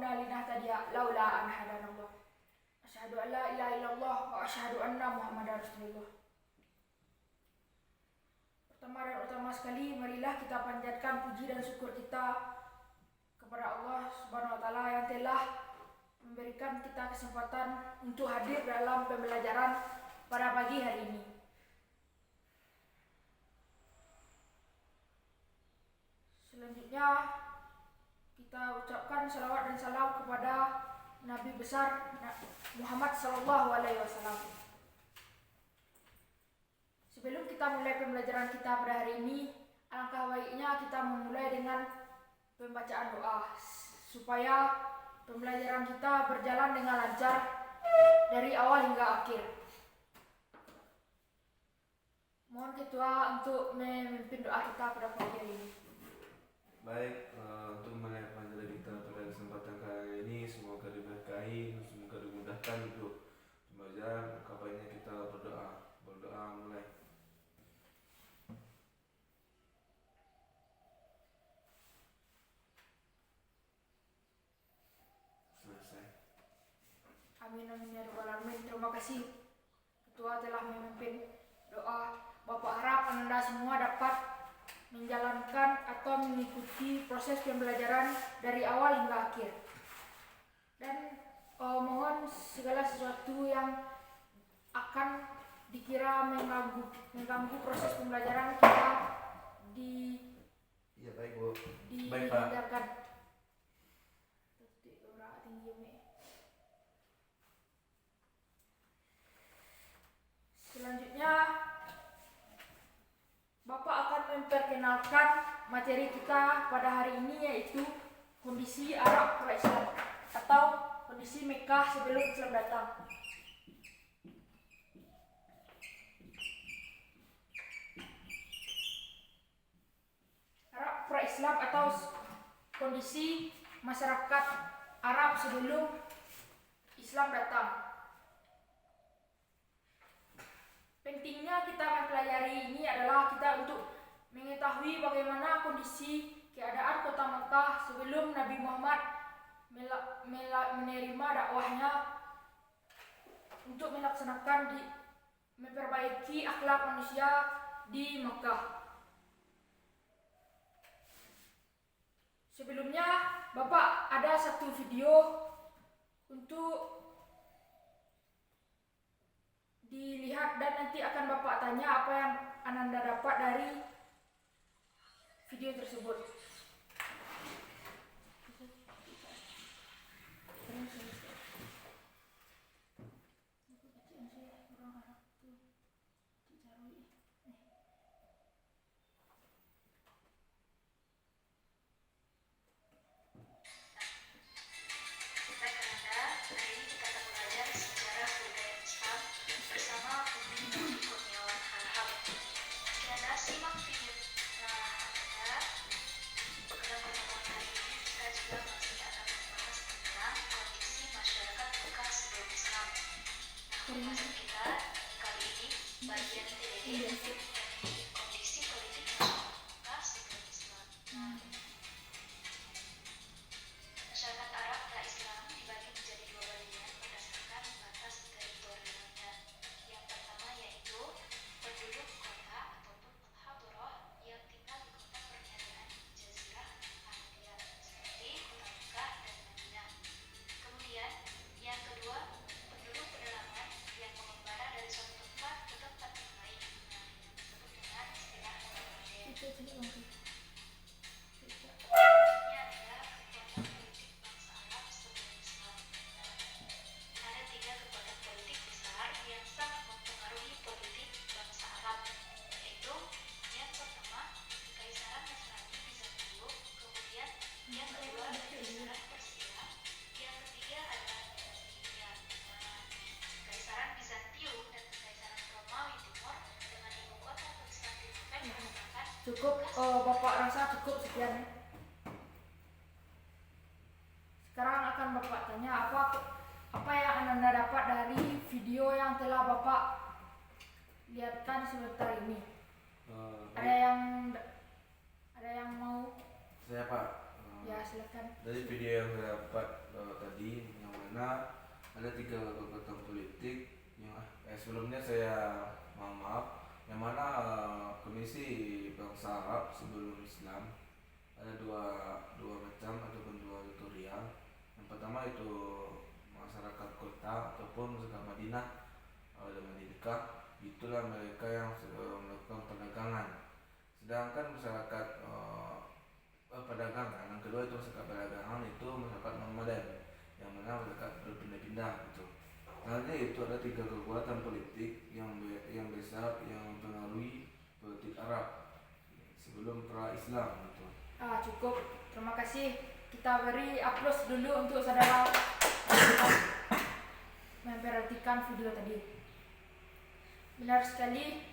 kunna linahtadiya laula an hadanallah. Asyhadu an la ilaha illallah wa asyhadu anna Muhammadar Rasulullah. Pertama dan utama sekali, marilah kita panjatkan puji dan syukur kita kepada Allah Subhanahu wa taala yang telah memberikan kita kesempatan untuk hadir dalam pembelajaran pada pagi hari ini. Selanjutnya kita ucapkan salawat dan salam kepada Nabi besar Muhammad sallallahu alaihi wasallam. Sebelum kita mulai pembelajaran kita pada hari ini, alangkah baiknya kita memulai dengan pembacaan doa supaya pembelajaran kita berjalan dengan lancar dari awal hingga akhir. Mohon ketua untuk memimpin doa kita pada pagi hari ini. Baik, untuk memulai pembelajaran kita pada kesempatan kali ini, semoga diberkahi, semoga dimudahkan untuk pembelajaran. Maka baiknya kita berdoa mulai. Selesai. Amin amin ya rabbal alamin. Terima kasih ketua telah memimpin doa. Bapak harap Anda semua dapat menjalankan atau mengikuti proses pembelajaran dari awal hingga akhir. Dan mohon segala sesuatu yang akan dikira mengganggu proses pembelajaran kita Iya baik Bu. dihindarkan. Selanjutnya Bapak akan memperkenalkan materi kita pada hari ini, yaitu kondisi Arab pra-Islam atau kondisi Mekah sebelum Islam datang. Arab pra-Islam atau kondisi masyarakat Arab sebelum Islam datang. Pentingnya kita mempelajari ini adalah kita untuk mengetahui bagaimana kondisi keadaan kota Mekah sebelum Nabi Muhammad menerima dakwahnya untuk melaksanakan memperbaiki akhlak manusia di Mekah. Sebelumnya Bapak ada satu video untuk dilihat dan nanti akan Bapak tanya apa yang Anda dapat dari video tersebut. Cukup, Bapak rasa cukup sekian. Sekarang akan Bapak tanya apa yang Anda dapat dari video yang telah Bapak lihatkan sebentar ini. Ada yang mau? Saya Pak, Ya silakan. Dari video yang saya dapat tadi, yang mana ada 3 kekuatan politik yang sebelumnya saya mohon maaf, yang mana kondisi bangsa Arab sebelum Islam ada dua macam ataupun dua tutorial. Yang pertama itu masyarakat kota ataupun masyarakat Madinah dan Madinah, itulah mereka yang melakukan perdagangan. Sedangkan masyarakat perdagangan yang kedua itu masyarakat perdagangan itu masyarakat nomaden, yang mana masyarakat berpindah-pindah gitu. Sebenarnya itu ada 3 kekuatan politik yang besar yang mempengaruhi politik Arab sebelum pra Islam gitu. Cukup, terima kasih. Kita beri aplaus dulu untuk saudara memperhatikan video tadi. Benar sekali,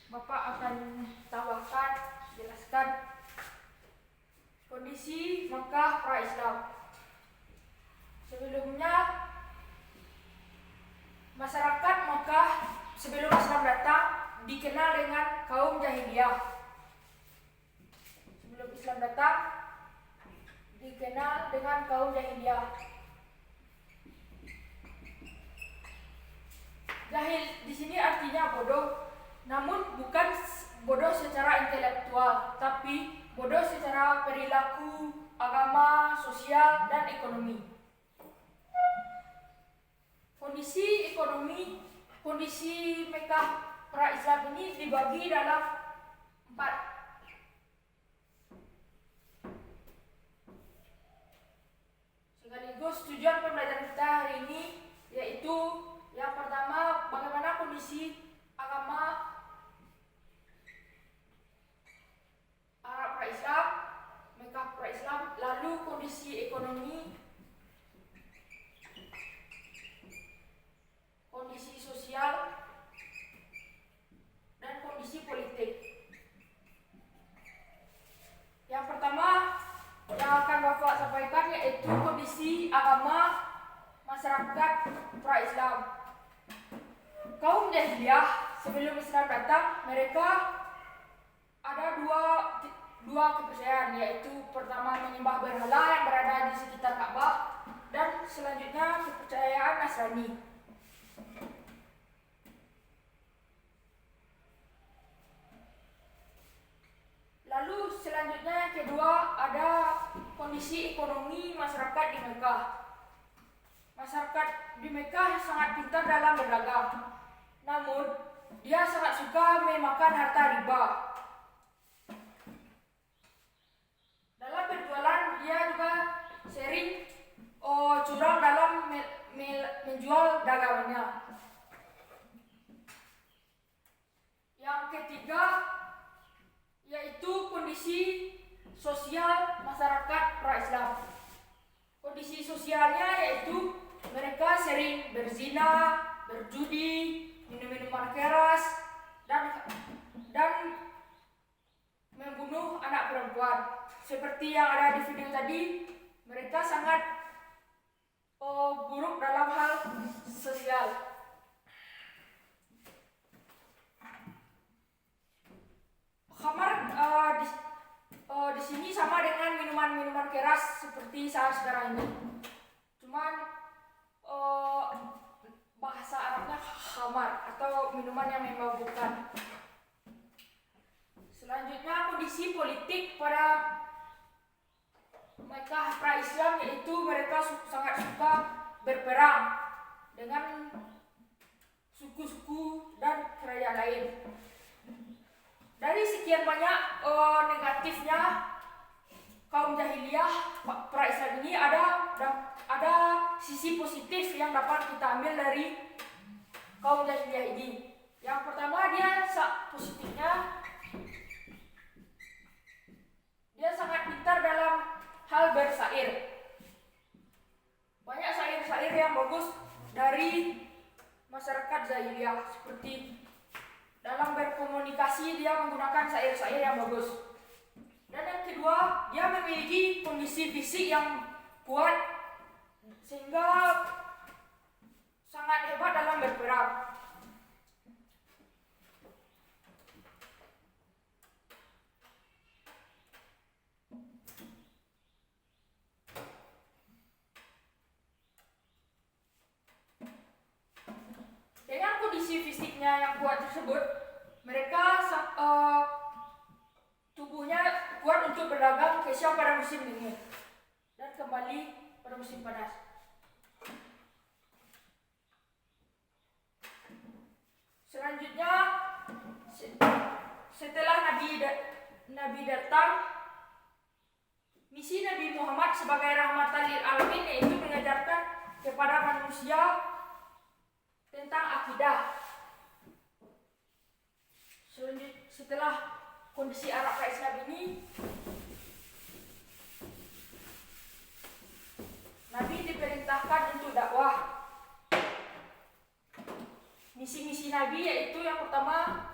Bapak akan tambahkan, jelaskan kondisi Mekah pra-Islam. Sebelumnya, masyarakat Mekah sebelum Islam datang dikenal dengan kaum jahiliyah. Sebelum Islam datang dikenal dengan kaum jahiliyah. Jahil di sini artinya bodoh, namun bukan bodoh secara intelektual, tapi bodoh secara perilaku, agama, sosial, dan ekonomi. Kondisi Mekah pra-Islam ini dibagi dalam 4. Sekaligus tujuan pembelajaran kita hari ini yaitu yang pertama, bagaimana kondisi agama Arab pra-Islam, Mekah pra-Islam, lalu kondisi ekonomi, kondisi sosial, dan kondisi politik. Yang pertama yang akan Bapak sampaikan yaitu kondisi agama masyarakat pra-Islam. Kaum jahiliyah sebelum Islam datang, mereka ada dua kepercayaan, yaitu pertama menyembah berhala yang berada di sekitar Ka'bah, dan selanjutnya kepercayaan Nasrani. Lalu selanjutnya yang kedua ada kondisi ekonomi masyarakat di Mekah. Masyarakat di Mekah sangat pintar dalam berdagang, namun dia sangat suka memakan harta riba. Dalam berjualan dia juga sering curang dalam menjual dagangannya. Yang ketiga yaitu kondisi sosial masyarakat pra-Islam. Kondisi sosialnya yaitu mereka sering berzina, berjudi, minum minuman keras, dan membunuh anak perempuan. Seperti yang ada di video tadi, mereka sangat buruk dalam hal sosial. Khamar di sini sama dengan minuman-minuman keras seperti saat sekarang ini. Cuman bahasa Arabnya khamar atau minuman yang memabukkan. Selanjutnya kondisi politik pada Mekah pra-Islam yaitu mereka sangat suka berperang dengan suku-suku dan kerajaan lain. Dari sekian banyak negatifnya kaum jahiliyah pra-Islam ini ada sisi positif yang dapat kita ambil dari kaum jahiliyah ini. Yang pertama positifnya dia sangat pintar dalam hal bersyair. Banyak syair-syair yang bagus dari masyarakat jahiliyah, seperti dalam berkomunikasi dia menggunakan syair-syair yang bagus. Dan yang kedua, dia memiliki kondisi fisik yang kuat sehingga sangat hebat dalam berperang. kondisi fisiknya yang kuat tersebut, mereka tubuhnya kuat untuk berdagang ke Syam pada musim dingin dan kembali pada musim panas. Selanjutnya, setelah Nabi datang, misi Nabi Muhammad sebagai rahmatan lil alamin yaitu mengajarkan kepada manusia tentang akidah. Setelah kondisi Arab Islam ini, Nabi diperintahkan untuk dakwah. Misi-misi Nabi yaitu yang pertama,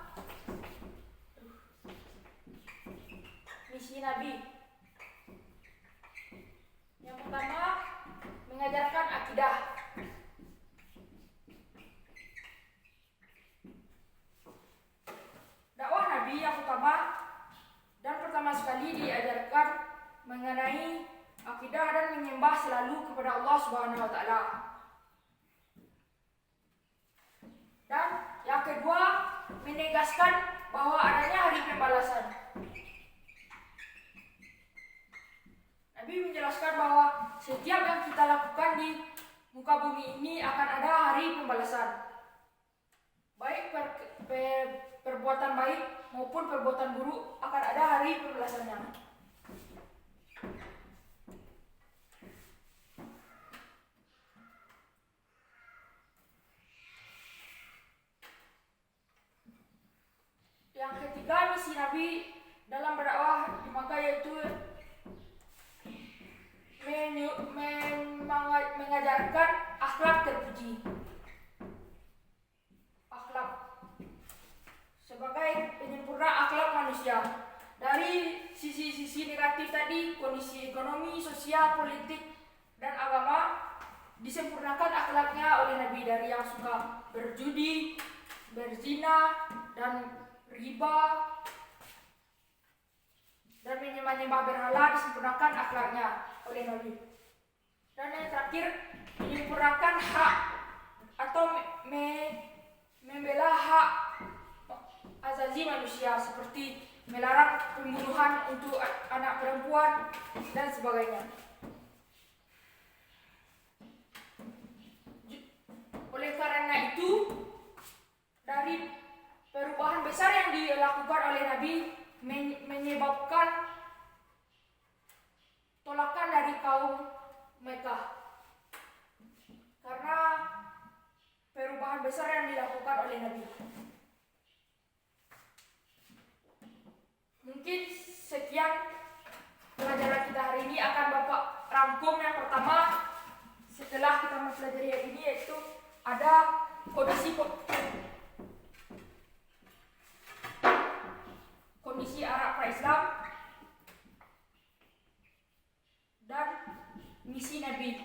misi Nabi yang pertama mengajarkan akidah. Dakwah Nabi yang utama dan pertama sekali diajarkan mengenai akidah dan menyembah selalu kepada Allah Subhanahu wa taala. Dan yang kedua, menegaskan bahwa adanya hari pembalasan. Nabi menjelaskan bahwa setiap yang kita lakukan di muka bumi ini akan ada hari pembalasan. Baik perbuatan baik maupun perbuatan buruk akan ada hari pembalasannya. Yang ketiga, misi Nabi dalam berdakwah di Makkah yaitu mengajarkan akhlak terpuji. Akhlak sebagai penyempurna akhlak manusia. Dari sisi-sisi negatif tadi, kondisi ekonomi, sosial, politik, dan agama, disempurnakan akhlaknya oleh Nabi dari yang suka berjudi, berzina, dan riba, dan menyembah berhala, disempurnakan akhlaknya oleh Nabi. Dan yang terakhir, menyempurnakan hak atau membela hak azazi manusia seperti melarang pembunuhan untuk anak perempuan dan sebagainya. Oleh karena itu, dari perubahan besar yang dilakukan oleh Nabi menyebabkan tolakan dari kaum Mekah. Karena perubahan besar yang dilakukan oleh Nabi. Mungkin sekian pelajaran kita hari ini akan Bapak rangkum. Yang pertama, setelah kita mempelajari hari ini, yaitu ada kondisi Arab pra-Islam dan misi Nabi.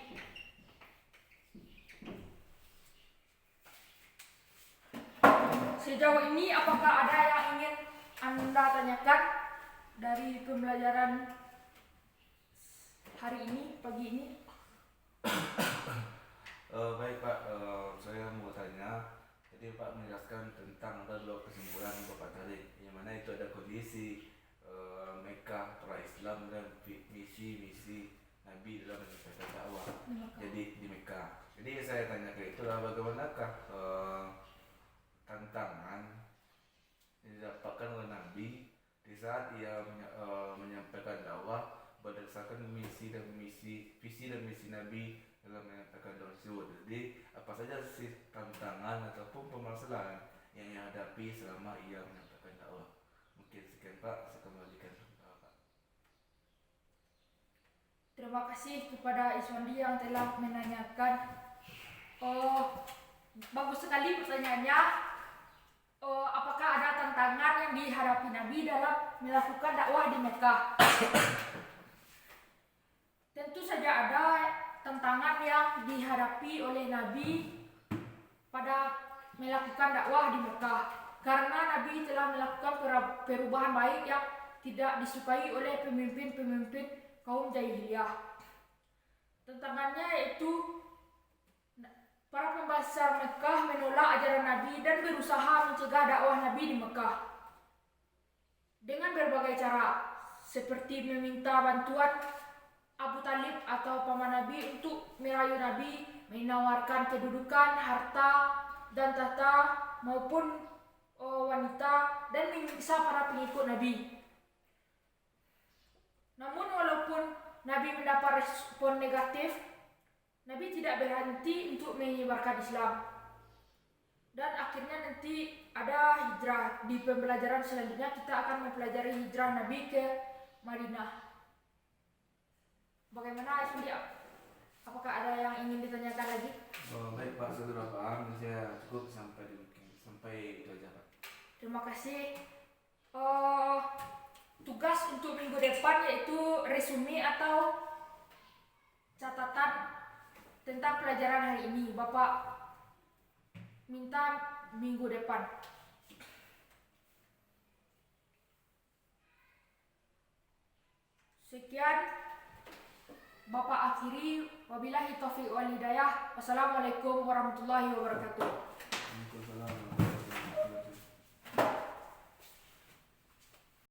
Sejauh ini apakah ada yang ingin Anda tanyakan dari pembelajaran hari ini, pagi ini? Baik Pak, saya mau tanya. Jadi Pak menjelaskan tentang ada dua kesimpulan Bapak tadi, yang mana itu ada kondisi Mekah pra-Islam dan misi Nabi dalam menyampaikan dakwah. Jadi di Mekah. Jadi saya tanya ke itulah, bagaimanakah tantangan yang didapatkan oleh Nabi di saat ia menyampaikan dakwah berdasarkan visi dan misi Nabi dalam menyampaikan dakwah tersebut. Jadi apa saja sih tantangan ataupun permasalahan yang ia hadapi selama ia menyampaikan dakwah? Mungkin sekian Pak, saya kembalikan kepada Pak. Terima kasih kepada Iswandi yang telah menanyakan. Bagus sekali pertanyaannya. Apakah ada tantangan yang dihadapi Nabi dalam melakukan dakwah di Mekah? Tentu saja ada tantangan yang dihadapi oleh Nabi pada melakukan dakwah di Mekah, karena Nabi telah melakukan perubahan baik yang tidak disukai oleh pemimpin kaum jahiliyah. Tantangannya yaitu para pembesar Mekah menolak ajaran Nabi dan berusaha mencegah dakwah Nabi di Mekah dengan berbagai cara, seperti meminta bantuan Abu Talib atau paman Nabi untuk merayu Nabi, menawarkan kedudukan, harta, dan tahta maupun wanita, dan menyiksa para pengikut Nabi. Namun walaupun Nabi mendapat respon negatif, Nabi tidak berhenti untuk menyebarkan Islam. Dan akhirnya nanti ada hijrah. Di pembelajaran selanjutnya kita akan mempelajari hijrah Nabi ke Madinah. Bagaimana Ismail? Apakah ada yang ingin ditanyakan lagi? Baik Pak, saya sudah paham. Saya cukup sampai itu aja Pak. Terima kasih. Tugas untuk minggu depan yaitu resume atau catatan tentang pelajaran hari ini. Bapak minta minggu depan. Sekian Bapak akhiri. Wabillahi taufiq wal hidayah. Wassalamualaikum warahmatullahi wabarakatuh.